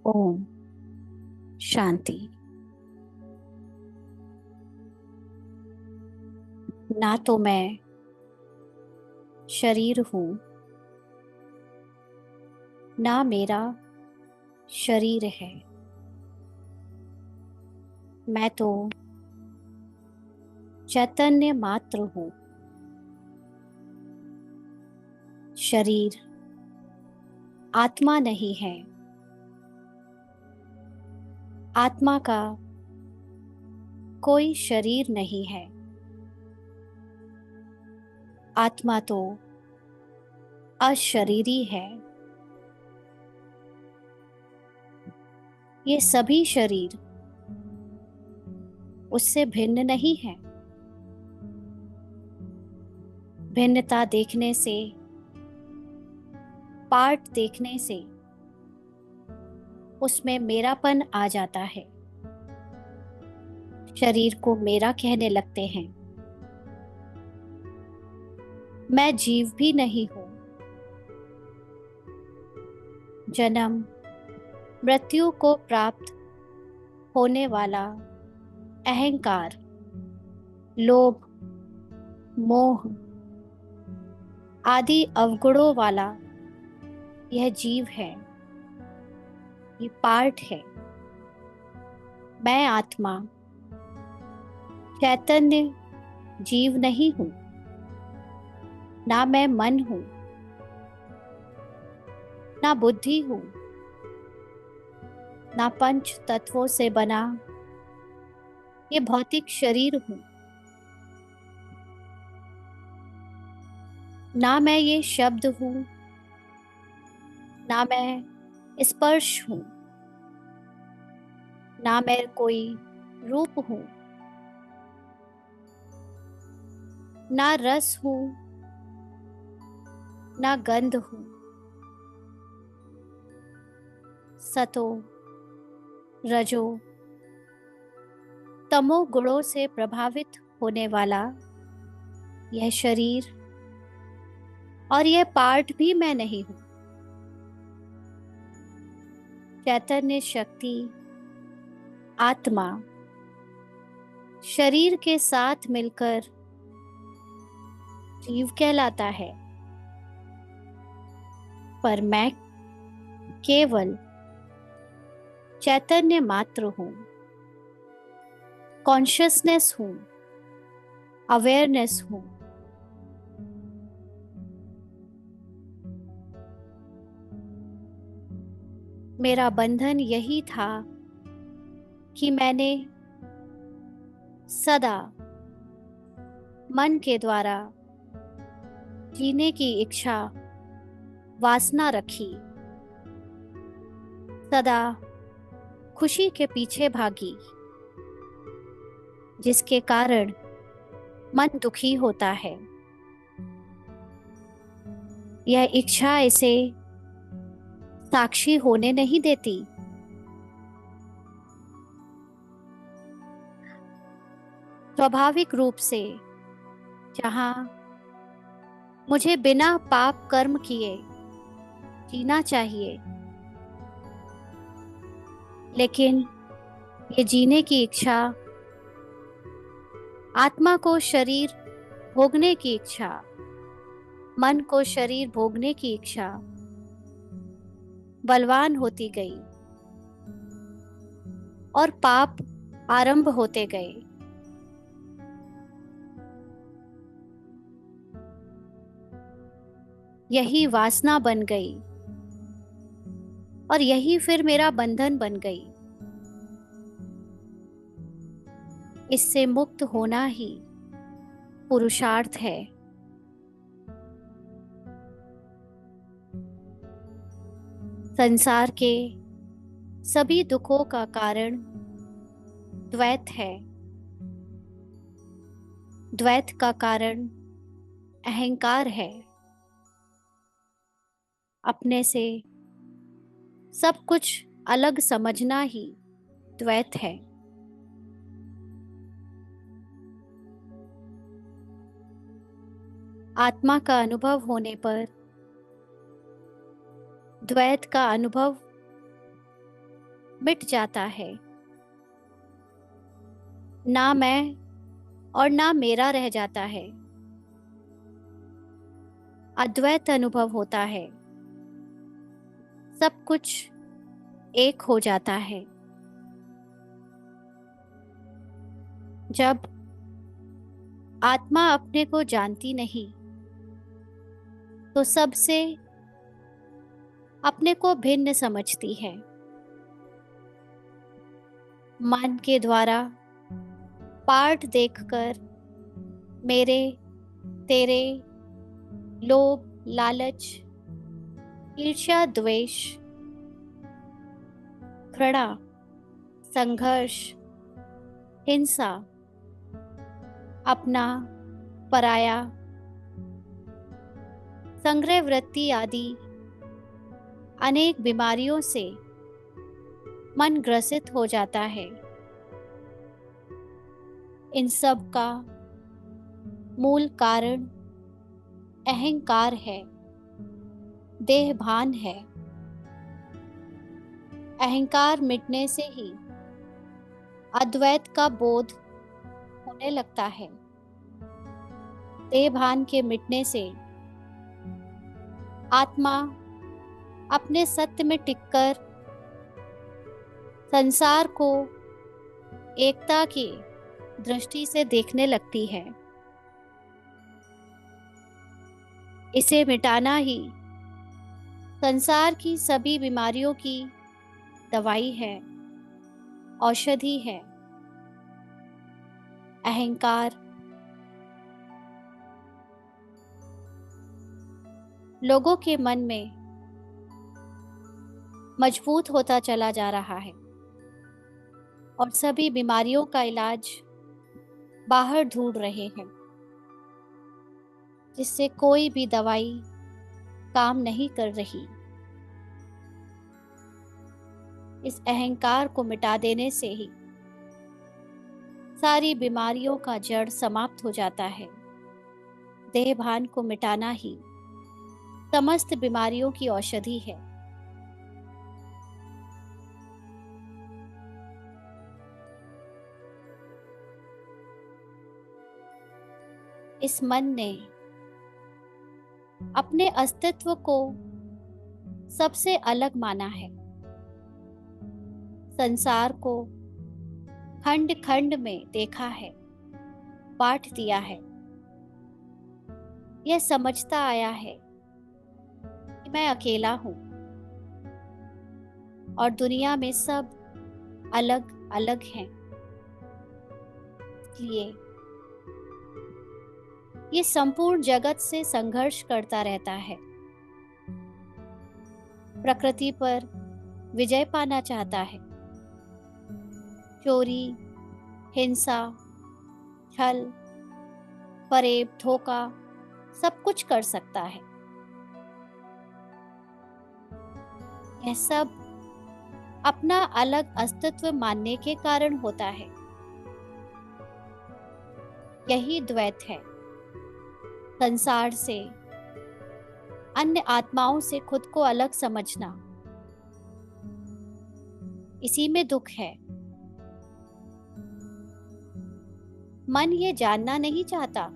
ओम शांति। ना तो मैं शरीर हूँ, ना मेरा शरीर है। मैं तो चैतन्य मात्र हूँ। शरीर आत्मा नहीं है। आत्मा का कोई शरीर नहीं है। आत्मा तो अशरीरी है। ये सभी शरीर उससे भिन्न नहीं है। भिन्नता देखने से, पार्ट देखने से उसमें मेरापन आ जाता है। शरीर को मेरा कहने लगते हैं। मैं जीव भी नहीं हूँ। जन्म मृत्यु को प्राप्त होने वाला अहंकार, लोभ, मोह आदि अवगुणों वाला यह जीव है। ये पार्ट है। मैं आत्मा चैतन्य जीव नहीं हूँ। ना मैं मन हूँ, ना बुद्धि हूँ, ना पंच तत्वों से बना ये भौतिक शरीर हूँ। ना मैं ये शब्द हूँ, ना मैं स्पर्श हूँ, ना मैं कोई रूप हूँ, ना रस हूँ, ना गंध हूँ। सतो, रजो, तमो गुणों से प्रभावित होने वाला यह शरीर और यह पार्ट भी मैं नहीं हूँ। चैतन्य शक्ति आत्मा शरीर के साथ मिलकर जीव कहलाता है। पर मैं केवल चैतन्य मात्र हूँ। कॉन्शियसनेस हूँ, अवेयरनेस हूँ। मेरा बंधन यही था कि मैंने सदा मन के द्वारा जीने की इच्छा, वासना रखी। सदा खुशी के पीछे भागी, जिसके कारण मन दुखी होता है। यह इच्छा इसे साक्षी होने नहीं देती। स्वाभाविक रूप से जहाँ मुझे बिना पाप कर्म किए जीना चाहिए, लेकिन ये जीने की इच्छा, आत्मा को शरीर भोगने की इच्छा, मन को शरीर भोगने की इच्छा बलवान होती गई और पाप आरंभ होते गए। यही वासना बन गई और यही फिर मेरा बंधन बन गई। इससे मुक्त होना ही पुरुषार्थ है। संसार के सभी दुखों का कारण द्वैत है। द्वैत का कारण अहंकार है। अपने से सब कुछ अलग समझना ही द्वैत है। आत्मा का अनुभव होने पर द्वैत का अनुभव मिट जाता है। ना मैं और ना मेरा रह जाता है। अद्वैत अनुभव होता है। सब कुछ एक हो जाता है। जब आत्मा अपने को जानती नहीं तो सबसे अपने को भिन्न समझती है। मन के द्वारा पाठ देखकर मेरे, तेरे, लोभ, लालच, ईर्ष्या, द्वेष, घृणा, संघर्ष, हिंसा, अपना, पराया, संग्रह वृत्ति आदि अनेक बीमारियों से मन ग्रसित हो जाता है। इन सब का मूल कारण अहंकार है, देह भान है। अहंकार मिटने से ही अद्वैत का बोध होने लगता है। देह भान के मिटने से आत्मा अपने सत्य में टिककर संसार को एकता की दृष्टि से देखने लगती है। इसे मिटाना ही संसार की सभी बीमारियों की दवाई है, औषधि है। अहंकार लोगों के मन में मजबूत होता चला जा रहा है और सभी बीमारियों का इलाज बाहर ढूंढ रहे हैं, जिससे कोई भी दवाई काम नहीं कर रही। इस अहंकार को मिटा देने से ही सारी बीमारियों का जड़ समाप्त हो जाता है। देह भान को मिटाना ही समस्त बीमारियों की औषधि है। इस मन ने अपने अस्तित्व को सबसे अलग माना है। संसार को खंड खंड में देखा है, बांट दिया है। यह समझता आया है कि मैं अकेला हूं और दुनिया में सब अलग अलग हैं। इसलिए ये संपूर्ण जगत से संघर्ष करता रहता है। प्रकृति पर विजय पाना चाहता है। चोरी, हिंसा, छल, फरेब, धोखा सब कुछ कर सकता है। यह सब अपना अलग अस्तित्व मानने के कारण होता है। यही द्वैत है। संसार से, अन्य आत्माओं से खुद को अलग समझना, इसी में दुख है। मन ये जानना नहीं चाहता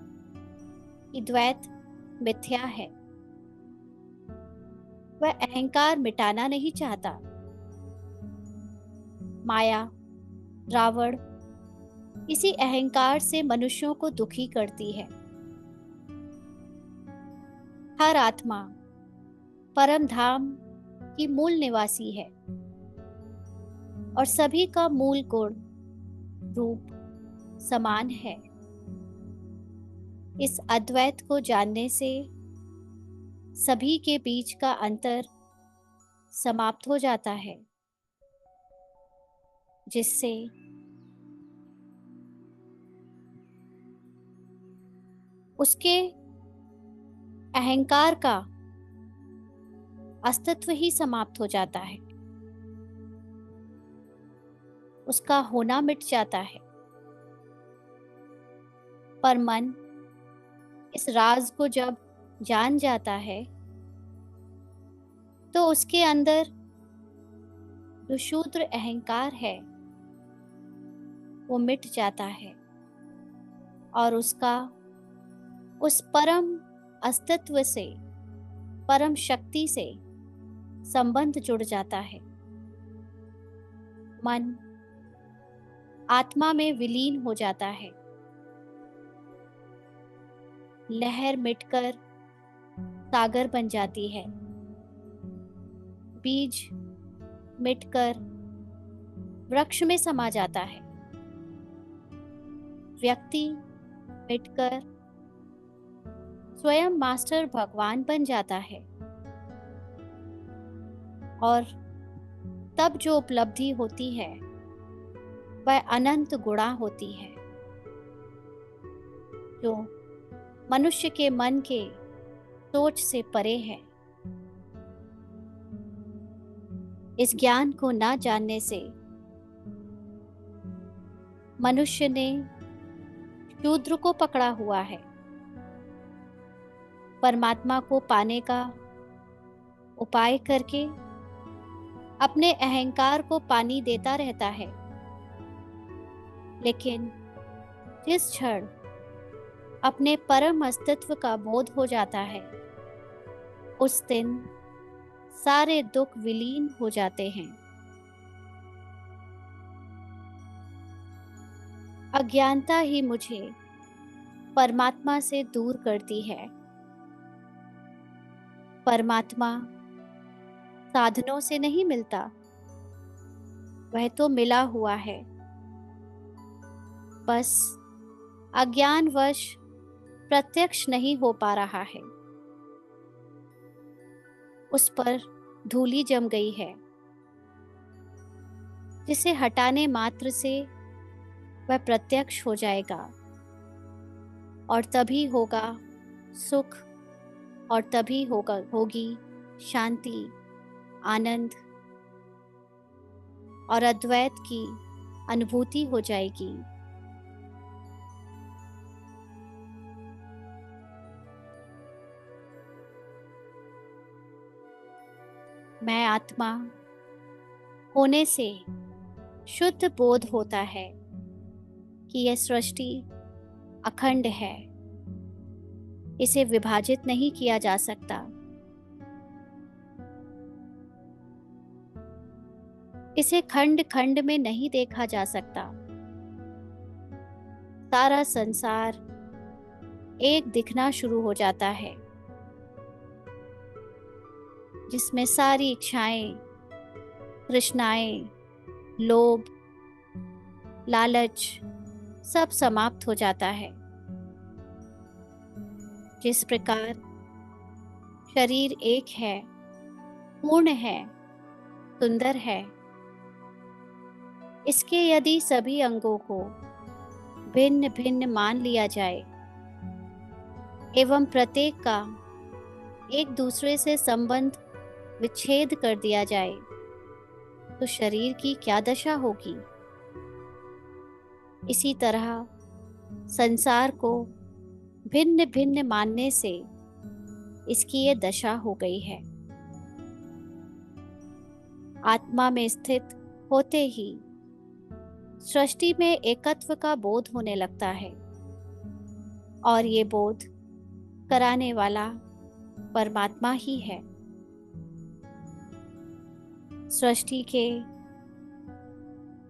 कि द्वैत मिथ्या है। वह अहंकार मिटाना नहीं चाहता। माया, रावण इसी अहंकार से मनुष्यों को दुखी करती है। हर आत्मा परम धाम की मूल निवासी है और सभी का मूल गुण रूप समान है। इस अद्वैत को जानने से सभी के बीच का अंतर समाप्त हो जाता है, जिससे उसके अहंकार का अस्तित्व ही समाप्त हो जाता है। उसका होना मिट जाता है। पर मन इस राज को जब जान जाता है तो उसके अंदर जो शूद्र अहंकार है वो मिट जाता है और उसका उस परम अस्तित्व से, परम शक्ति से संबंध जुड़ जाता है। मन आत्मा में विलीन हो जाता है। लहर मिटकर सागर बन जाती है। बीज मिटकर वृक्ष में समा जाता है। व्यक्ति मिटकर स्वयं मास्टर भगवान बन जाता है। और तब जो उपलब्धि होती है वह अनंत गुणा होती है, जो मनुष्य के मन के सोच से परे है। इस ज्ञान को ना जानने से मनुष्य ने शूद्र को पकड़ा हुआ है। परमात्मा को पाने का उपाय करके अपने अहंकार को पानी देता रहता है। लेकिन जिस क्षण अपने परम अस्तित्व का बोध हो जाता है, उस दिन सारे दुख विलीन हो जाते हैं। अज्ञानता ही मुझे परमात्मा से दूर करती है। परमात्मा साधनों से नहीं मिलता, वह तो मिला हुआ है। बस अज्ञानवश प्रत्यक्ष नहीं हो पा रहा है। उस पर धूली जम गई है, जिसे हटाने मात्र से वह प्रत्यक्ष हो जाएगा। और तभी होगा सुख, और तभी होगी शांति, आनंद और अद्वैत की अनुभूति हो जाएगी। मैं आत्मा होने से शुद्ध बोध होता है कि यह सृष्टि अखंड है। इसे विभाजित नहीं किया जा सकता। इसे खंड खंड में नहीं देखा जा सकता। सारा संसार एक दिखना शुरू हो जाता है, जिसमें सारी इच्छाएं, तृष्णाएं, लोभ, लालच सब समाप्त हो जाता है। जिस प्रकार शरीर एक है, पूर्ण है, सुंदर है, इसके यदि सभी अंगों को भिन्न भिन्न मान लिया जाए एवं प्रत्येक का एक दूसरे से संबंध विच्छेद कर दिया जाए, तो शरीर की क्या दशा होगी। इसी तरह संसार को भिन्न भिन्न मानने से इसकी ये दशा हो गई है। आत्मा में स्थित होते ही सृष्टि में एकत्व का बोध होने लगता है, और ये बोध कराने वाला परमात्मा ही है। सृष्टि के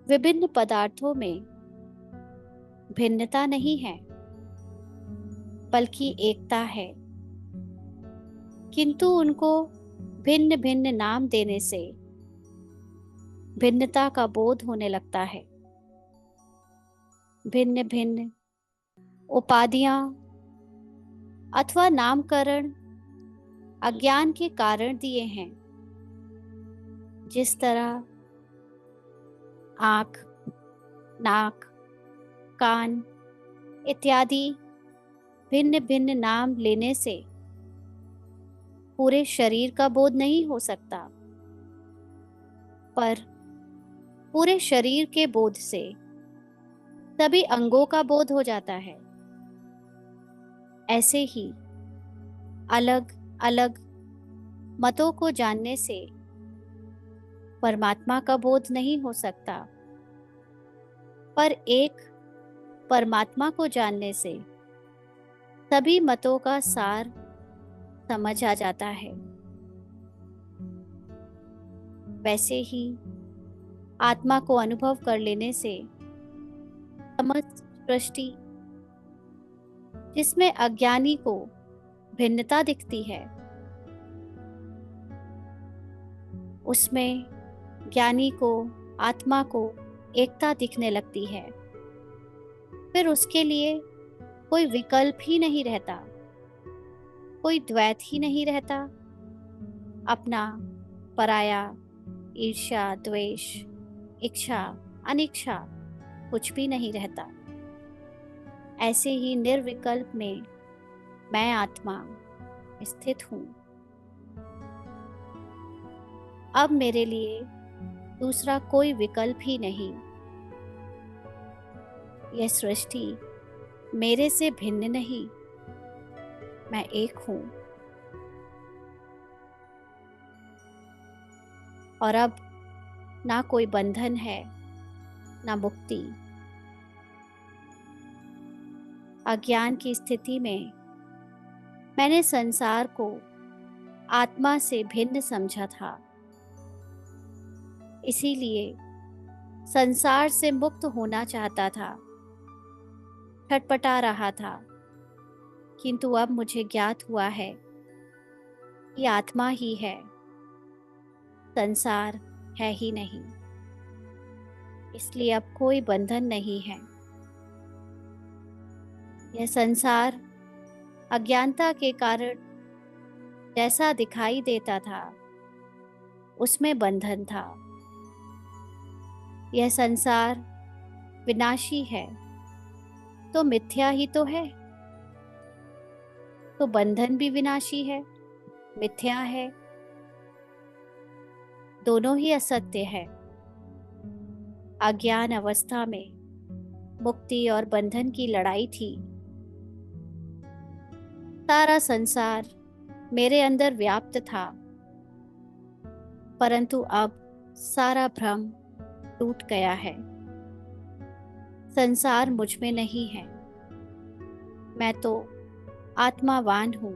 विभिन्न पदार्थों में भिन्नता नहीं है, बल्कि एकता है, किंतु उनको भिन्न भिन्न नाम देने से भिन्नता का बोध होने लगता है। भिन्न भिन्न उपाधियां अथवा नामकरण अज्ञान के कारण दिए हैं। जिस तरह आँख, नाक, कान इत्यादि भिन्न भिन्न नाम लेने से पूरे शरीर का बोध नहीं हो सकता, पर पूरे शरीर के बोध से सभी अंगों का बोध हो जाता है। ऐसे ही अलग अलग मतों को जानने से परमात्मा का बोध नहीं हो सकता, पर एक परमात्मा को जानने से सभी मतों का सार समझ आ जाता है। वैसे ही आत्मा को अनुभव कर लेने से समस्त सृष्टि, जिसमें अज्ञानी को भिन्नता दिखती है, उसमें ज्ञानी को, आत्मा को एकता दिखने लगती है। फिर उसके लिए कोई विकल्प ही नहीं रहता, कोई द्वैत ही नहीं रहता। अपना, पराया, ईर्ष्या, द्वेष, इच्छा, अनिच्छा कुछ भी नहीं रहता। ऐसे ही निर्विकल्प में मैं आत्मा स्थित हूँ। अब मेरे लिए दूसरा कोई विकल्प ही नहीं। यह सृष्टि मेरे से भिन्न नहीं, मैं एक हूँ। और अब ना कोई बंधन है, ना मुक्ति। अज्ञान की स्थिति में मैंने संसार को आत्मा से भिन्न समझा था, इसीलिए संसार से मुक्त होना चाहता था, छटपटा रहा था। किंतु अब मुझे ज्ञात हुआ है कि आत्मा ही है, संसार है ही नहीं। इसलिए अब कोई बंधन नहीं है। यह संसार अज्ञानता के कारण जैसा दिखाई देता था, उसमें बंधन था। यह संसार विनाशी है, तो मिथ्या ही तो है। तो बंधन भी विनाशी है, मिथ्या है, दोनों ही असत्य है। अज्ञान अवस्था में मुक्ति और बंधन की लड़ाई थी। सारा संसार मेरे अंदर व्याप्त था, परंतु अब सारा भ्रम टूट गया है। संसार मुझ में नहीं है, मैं तो आत्मावान हूँ।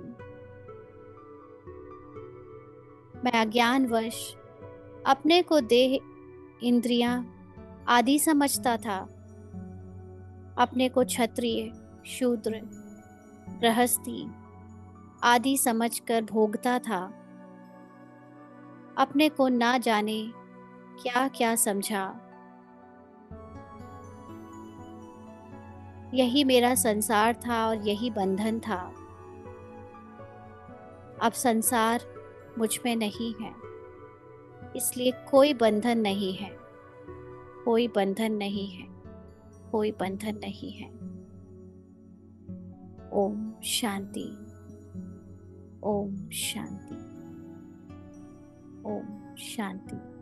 मैं अज्ञानवश अपने को देह, इंद्रियां आदि समझता था। अपने को क्षत्रिय, शूद्र, गृहस्थी आदि समझकर भोगता था। अपने को ना जाने क्या क्या समझा। यही मेरा संसार था और यही बंधन था। अब संसार मुझ में नहीं है, इसलिए कोई बंधन नहीं है, कोई बंधन नहीं है, कोई बंधन नहीं है। ओम शांति, ओम शांति, ओम शांति।